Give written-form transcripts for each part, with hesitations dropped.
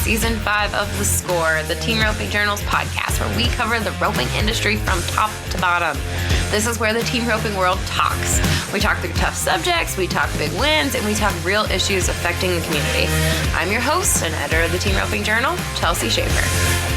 Season 5 of The Score, the Team Roping Journal's podcast, where we cover the roping industry from top to bottom. This is where the team roping world talks. We talk through tough subjects, we talk big wins, and we talk real issues affecting the community. I'm your host and editor of the Team Roping Journal, Chelsea Shaffer.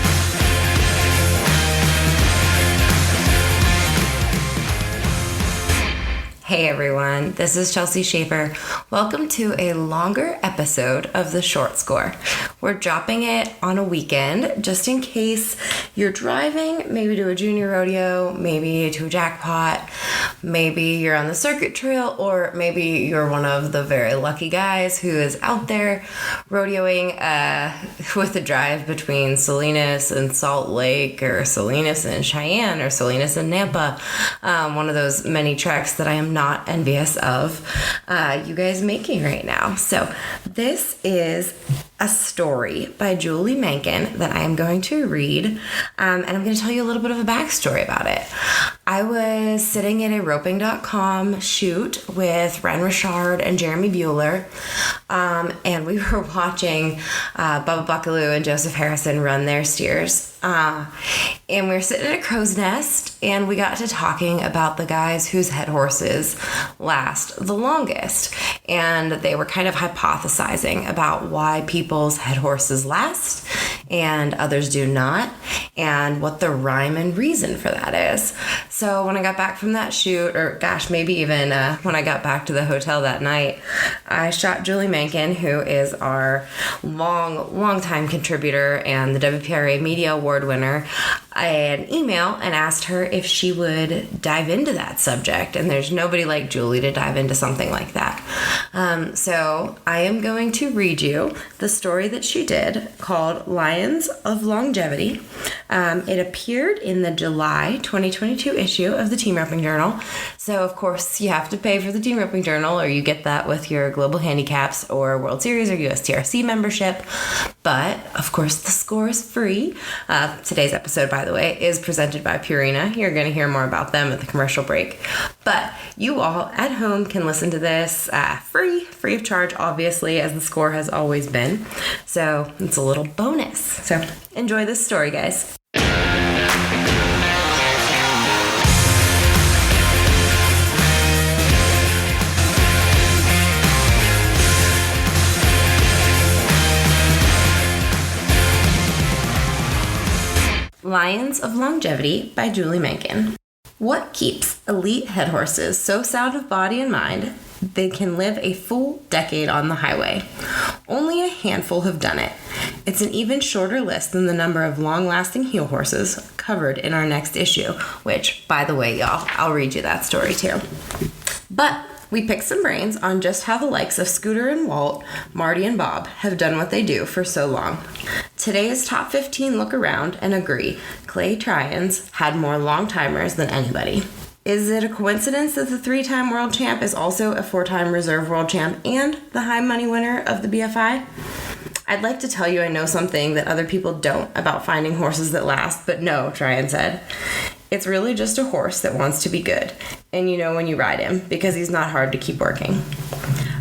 Hey everyone, this is Chelsea Shaffer. Welcome to a longer episode of The Short Score. We're dropping it on a weekend just in case you're driving, maybe to a junior rodeo, maybe to a jackpot, maybe you're on the circuit trail, or maybe you're one of the very lucky guys who is out there rodeoing with a drive between Salinas and Salt Lake, or Salinas and Cheyenne, or Salinas and Nampa, one of those many treks that I am not envious of you guys making right now. So this is a story by Julie Mankin that I am going to read, and I'm going to tell you a little bit of a backstory about it. I was sitting at a roping.com shoot with Ren Richard and Jeremy Bueller, and we were watching Bubba Buckaloo and Joseph Harrison run their steers. And we were sitting at a crow's nest, and we got to talking about the guys whose head horses last the longest. And they were kind of hypothesizing about why people's head horses last and others do not, and what the rhyme and reason for that is. So when I got back from that shoot, or gosh, maybe even when I got back to the hotel that night, I shot Julie Mankin, who is our long time contributor and the WPRA Media Award winner, an email and asked her if she would dive into that subject. And there's nobody like Julie to dive into something like that. So I am going to read you the story that she did called Lions of Longevity. It appeared in the July 2022 issue of the Team Roping Journal. So of course you have to pay for the Team Roping Journal, or you get that with your Global Handicaps or World Series or USTRC membership. But of course the score is free. Today's episode, by the way, is presented by Purina. You're going to hear more about them at the commercial break. But you all at home can listen to this free of charge, obviously, as the score has always been. So it's a little bonus. So enjoy this story, guys. Lions of Longevity by Julie Mankin. What keeps elite head horses so sound of body and mind they can live a full decade on the highway? Only a handful have done it. It's an even shorter list than the number of long-lasting heel horses covered in our next issue, which, by the way, y'all, I'll read you that story too. But we picked some brains on just how the likes of Scooter and Walt, Marty and Bob have done what they do for so long. Today's top 15 look around and agree Clay Tryons had more long-timers than anybody. Is it a coincidence that the 3-time world champ is also a 4-time reserve world champ and the high money winner of the BFI? I'd like to tell you I know something that other people don't about finding horses that last, but no, Tryon said. It's really just a horse that wants to be good, and you know when you ride him, because he's not hard to keep working.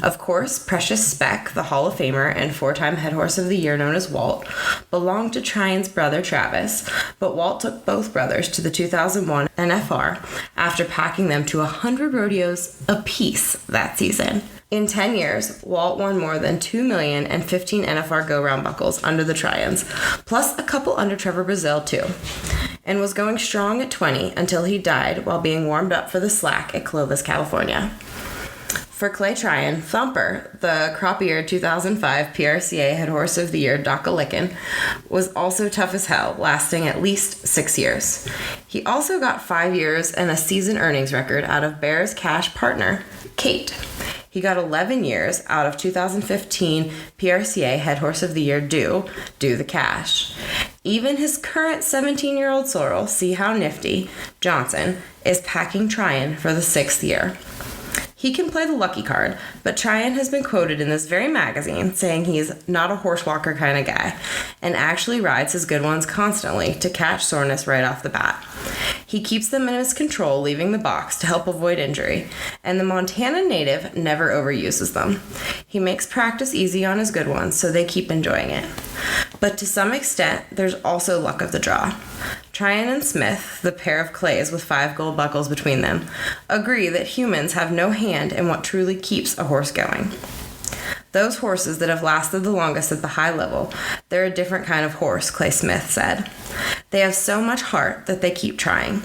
Of course, Precious Speck, the Hall of Famer and 4-time head horse of the year known as Walt, belonged to Tryon's brother Travis, but Walt took both brothers to the 2001 NFR after packing them to 100 rodeos apiece that season. In 10 years, Walt won more than $2 million and 15 NFR go-round buckles under the Tryons, plus a couple under Trevor Brazil too, and was going strong at 20 until he died while being warmed up for the slack at Clovis, California. For Clay Tryon, Thumper, the crop-eared 2005 PRCA Head Horse of the Year Dockalicken, was also tough as hell, lasting at least 6 years. He also got 5 years and a season earnings record out of Bear's cash partner, Kate. He got 11 years out of 2015 PRCA Head Horse of the Year Do the Cash. Even his current 17-year-old sorrel, See How Nifty, Johnson, is packing Tryon for the 6th year. He can play the lucky card, but Tryon has been quoted in this very magazine saying he's not a horse walker kind of guy and actually rides his good ones constantly to catch soreness right off the bat. He keeps them in his control, leaving the box to help avoid injury, and the Montana native never overuses them. He makes practice easy on his good ones, so they keep enjoying it. But to some extent, there's also luck of the draw. Tryon and Smith, the pair of clays with 5 gold buckles between them, agree that humans have no hand in what truly keeps a horse going. Those horses that have lasted the longest at the high level, they're a different kind of horse, Clay Smith said. They have so much heart that they keep trying.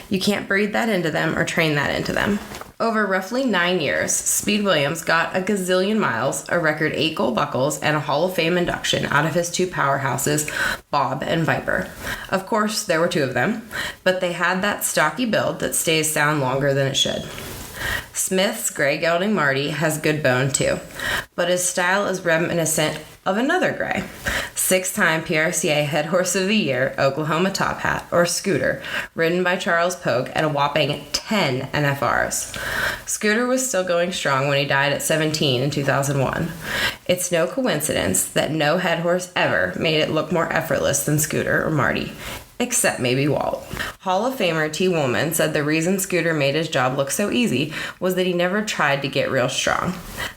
You can't breed that into them or train that into them. Over roughly 9 years, Speed Williams got a gazillion miles, a record 8 gold buckles, and a Hall of Fame induction out of his 2 powerhouses, Bob and Viper. Of course, there were 2 of them, but they had that stocky build that stays sound longer than it should. Smith's gray gelding Marty has good bone too, but his style is reminiscent of another gray. 6-time PRCA Head Horse of the Year, Oklahoma Top Hat, or Scooter, ridden by Charles Pogue at a whopping 10 NFRs. Scooter was still going strong when he died at 17 in 2001. It's no coincidence that no head horse ever made it look more effortless than Scooter or Marty. Except maybe Walt. Hall of Famer T. Woolman said the reason Scooter made his job look so easy was that he never tried to get real strong.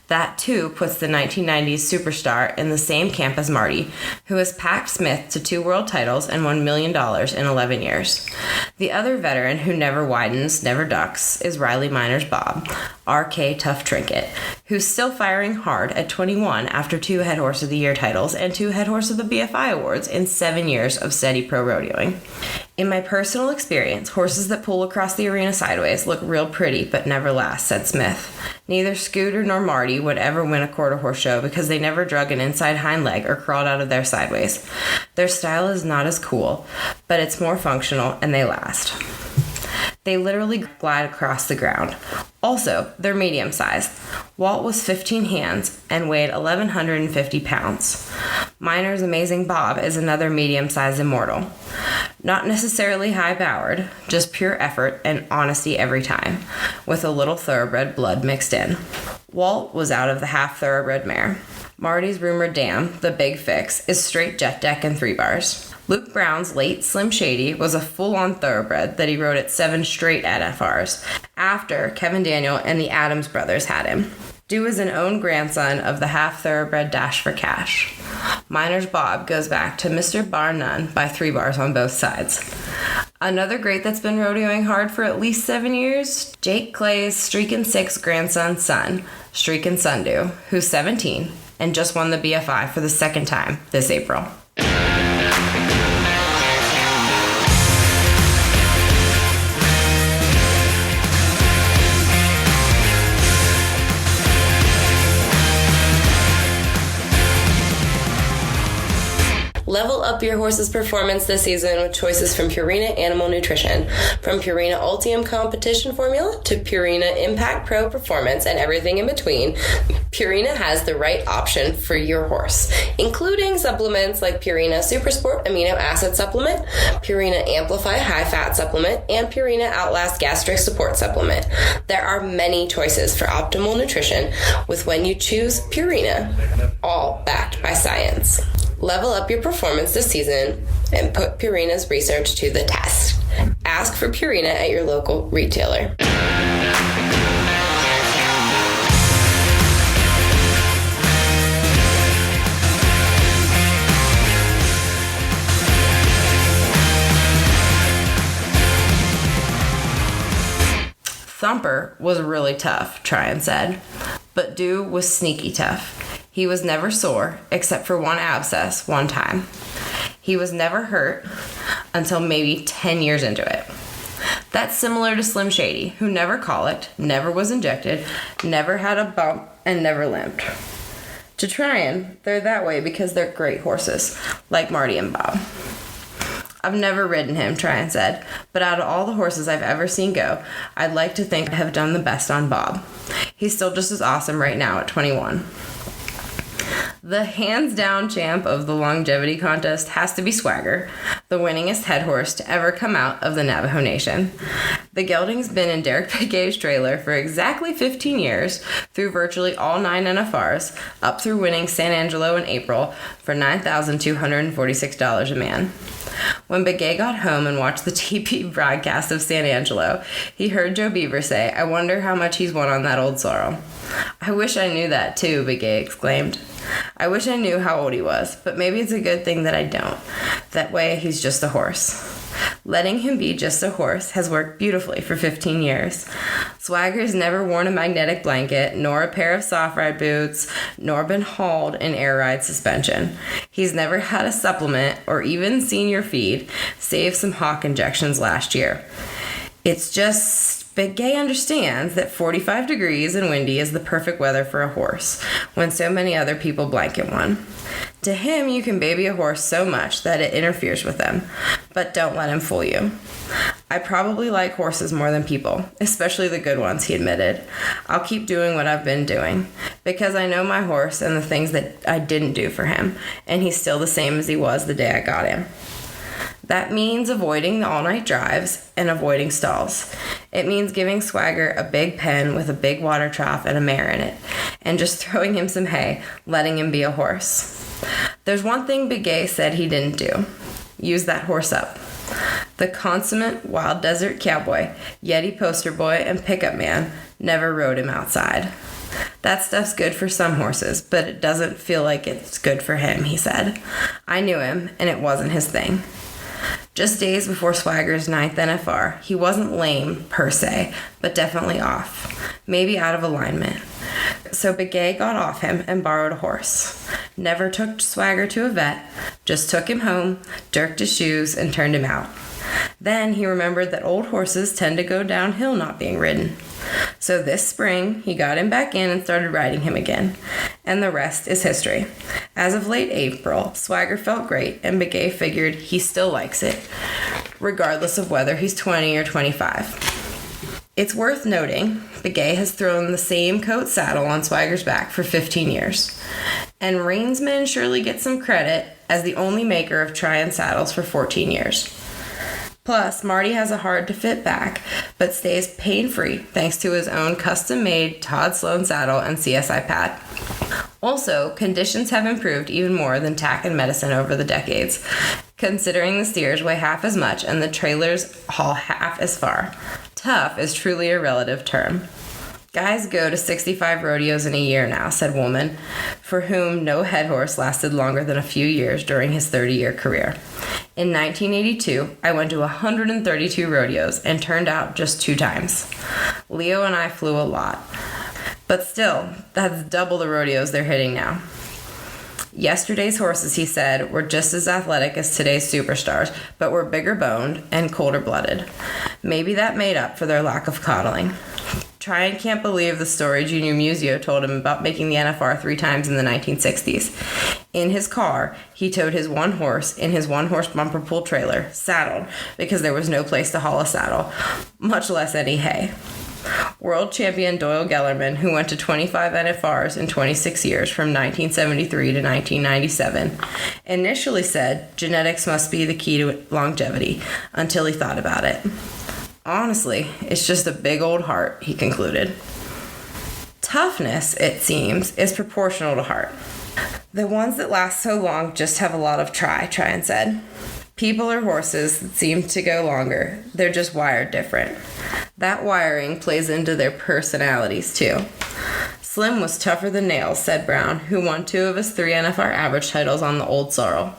That, too, puts the 1990s superstar in the same camp as Marty, who has packed Smith to 2 world titles and $1 million in 11 years. The other veteran who never widens, never ducks, is Riley Minor's Bob, RK Tough Trinket, who's still firing hard at 21 after 2 Head Horse of the Year titles and 2 Head Horse of the BFI awards in 7 years of steady pro rodeoing. In my personal experience, horses that pull across the arena sideways look real pretty but never last, said Smith. Neither Scooter nor Marty would ever win a quarter horse show because they never drug an inside hind leg or crawled out of there sideways. Their style is not as cool, but it's more functional and they last. They literally glide across the ground. Also, they're medium-sized. Walt was 15 hands and weighed 1,150 pounds. Minor's amazing Bob is another medium-sized immortal. Not necessarily high-powered, just pure effort and honesty every time, with a little thoroughbred blood mixed in. Walt was out of the half-thoroughbred mare. Marty's rumored dam, the Big Fix, is straight jet deck and 3 bars. Luke Brown's late Slim Shady was a full-on thoroughbred that he rode at 7 straight NFRs, after Kevin Daniel and the Adams brothers had him. Dew is an own grandson of the half-thoroughbred Dash for Cash. Minor's Bob goes back to Mr. Bar None by 3 bars on both sides. Another great that's been rodeoing hard for at least 7 years, Jake Clay's Streakin' 6 grandson's son, Streakin' Sundew, who's 17 and just won the BFI for the 2nd time this April. Level up your horse's performance this season with choices from Purina Animal Nutrition. From Purina Ultium Competition Formula to Purina Impact Pro Performance and everything in between, Purina has the right option for your horse, including supplements like Purina Supersport Amino Acid Supplement, Purina Amplify High Fat Supplement, and Purina Outlast Gastric Support Supplement. There are many choices for optimal nutrition with when you choose Purina, all backed by science. Level up your performance this season and put Purina's research to the test. Ask for Purina at your local retailer. Thumper was really tough, Tryon said, but Dew was sneaky tough. He was never sore, except for one abscess one time. He was never hurt until maybe 10 years into it. That's similar to Slim Shady, who never colicked, never was injected, never had a bump, and never limped. To Tryon, they're that way because they're great horses, like Marty and Bob. I've never ridden him, Tryon said, but out of all the horses I've ever seen go, I'd like to think I have done the best on Bob. He's still just as awesome right now at 21. The hands-down champ of the longevity contest has to be Swagger. the winningest head horse to ever come out of the Navajo Nation. The gelding's been in Derek Piguet's trailer for exactly 15 years, through virtually all 9 NFRs, up through winning San Angelo in April for $9,246 a man. When Piguet got home and watched the TV broadcast of San Angelo, he heard Joe Beaver say, "I wonder how much he's won on that old sorrel." "I wish I knew that too," Piguet exclaimed. "I wish I knew how old he was, but maybe it's a good thing that I don't. That way he's just a horse." Letting him be just a horse has worked beautifully for 15 years. Swagger's never worn a magnetic blanket, nor a pair of soft ride boots, nor been hauled in air ride suspension. He's never had a supplement or even senior feed, save some hawk injections last year. It's just Piguet understands that 45 degrees and windy is the perfect weather for a horse, when so many other people blanket one. To him, you can baby a horse so much that it interferes with them, but don't let him fool you. "I probably like horses more than people, especially the good ones," he admitted. "I'll keep doing what I've been doing, because I know my horse and the things that I didn't do for him, and he's still the same as he was the day I got him." That means avoiding the all-night drives and avoiding stalls. It means giving Swagger a big pen with a big water trough and a mare in it, and just throwing him some hay, letting him be a horse. There's one thing Piguet said he didn't do. Use that horse up. The consummate wild desert cowboy, Yeti poster boy, and pickup man never rode him outside. "That stuff's good for some horses, but it doesn't feel like it's good for him," he said. "I knew him, and it wasn't his thing." Just days before Swagger's 9th NFR, he wasn't lame, per se, but definitely off, maybe out of alignment. So Piguet got off him and borrowed a horse. Never took Swagger to a vet, just took him home, dirked his shoes, and turned him out. Then he remembered that old horses tend to go downhill not being ridden. So this spring, he got him back in and started riding him again. And the rest is history. As of late April, Swagger felt great, and Piguet figured he still likes it, regardless of whether he's 20 or 25. It's worth noting, Piguet has thrown the same coat saddle on Swagger's back for 15 years. And reinsmen surely get some credit as the only maker of try-on saddles for 14 years. Plus, Marty has a hard-to-fit back, but stays pain-free thanks to his own custom-made Todd Sloan saddle and CSI pad. Also, conditions have improved even more than tack and medicine over the decades, considering the steers weigh half as much and the trailers haul half as far. Tough is truly a relative term. "Guys go to 65 rodeos in a year now," said Woolman, for whom no head horse lasted longer than a few years during his 30-year career. "In 1982, I went to 132 rodeos and turned out just 2 times. Leo and I flew a lot. But still, that's double the rodeos they're hitting now." Yesterday's horses, he said, were just as athletic as today's superstars, but were bigger boned and colder blooded. Maybe that made up for their lack of coddling. Tryon can't believe the story Junior Musio told him about making the NFR 3 times in the 1960s. In his car, he towed his one horse in his one-horse bumper pull trailer, saddled, because there was no place to haul a saddle, much less any hay. World champion Doyle Gellerman, who went to 25 NFRs in 26 years from 1973 to 1997, initially said genetics must be the key to longevity, until he thought about it. "Honestly, it's just a big old heart," he concluded. Toughness, it seems, is proportional to heart. "The ones that last so long just have a lot of try," Tryon said. "People or horses that seem to go longer, they're just wired different. That wiring plays into their personalities, too." "Slim was tougher than nails," said Brown, who won 2 of his 3 NFR average titles on the old sorrel.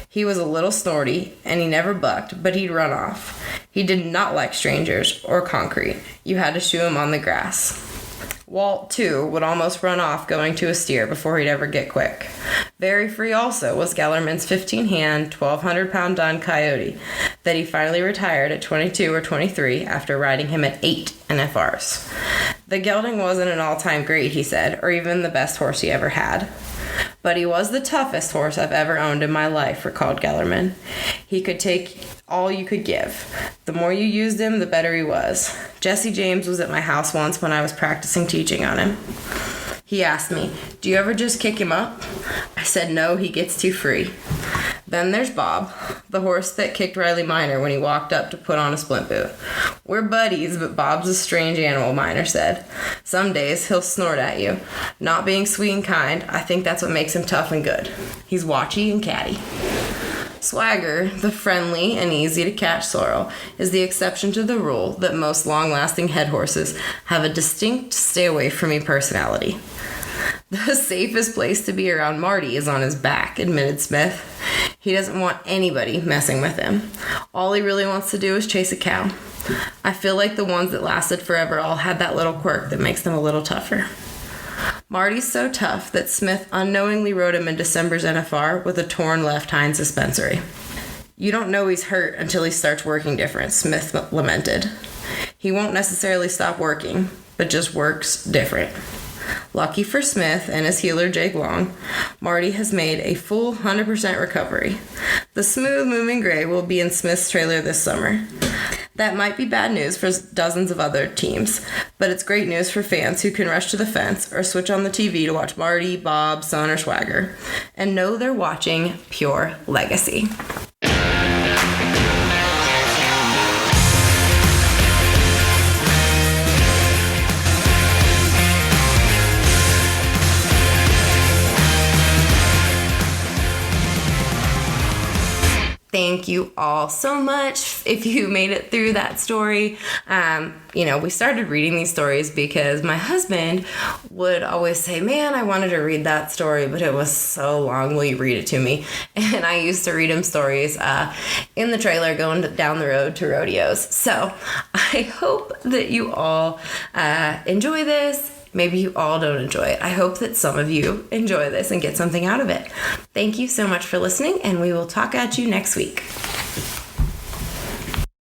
"He was a little snorty, and he never bucked, but he'd run off. He did not like strangers or concrete. You had to shoe him on the grass." Walt, too, would almost run off going to a steer before he'd ever get quick. Very free also was Gellerman's 15-hand, 1,200-pound Don Coyote that he finally retired at 22 or 23 after riding him at 8 NFRs. The gelding wasn't an all-time great, he said, or even the best horse he ever had. "But he was the toughest horse I've ever owned in my life," recalled Gellerman. "He could take all you could give. The more you used him, the better he was. Jesse James was at my house once when I was practicing teaching on him. He asked me, 'Do you ever just kick him up?' I said, 'No, he gets too free.' Then there's Bob, the horse that kicked Riley Minor when he walked up to put on a splint boot. We're buddies, but Bob's a strange animal, Minor said. Some days he'll snort at you. Not being sweet and kind, I think that's what makes him tough and good. He's watchy and catty. Swagger, the friendly and easy to catch sorrel, is the exception to the rule that most long-lasting head horses have a distinct stay-away-from-me personality. The safest place to be around Marty is on his back, admitted Smith. He doesn't want anybody messing with him. All he really wants to do is chase a cow. I feel like the ones that lasted forever all had that little quirk that makes them a little tougher. Marty's so tough that Smith unknowingly rode him in December's NFR with a torn left hind suspensory. You don't know he's hurt until he starts working different, Smith lamented. He won't necessarily stop working, but just works different. Lucky for Smith and his healer Jake Long, Marty has made a full 100% recovery. The smooth-moving gray will be in Smith's trailer this summer. That might be bad news for dozens of other teams, but it's great news for fans who can rush to the fence or switch on the TV to watch Marty, Bob, Son, or Swagger, and know they're watching pure legacy. Thank you all so much if you made it through that story. We started reading these stories because my husband would always say, man, I wanted to read that story, but it was so long. Will you read it to me? And I used to read him stories in the trailer going down the road to rodeos. So I hope that you all enjoy this. Maybe you all don't enjoy it. I hope that some of you enjoy this and get something out of it. Thank you so much for listening, and we will talk at you next week.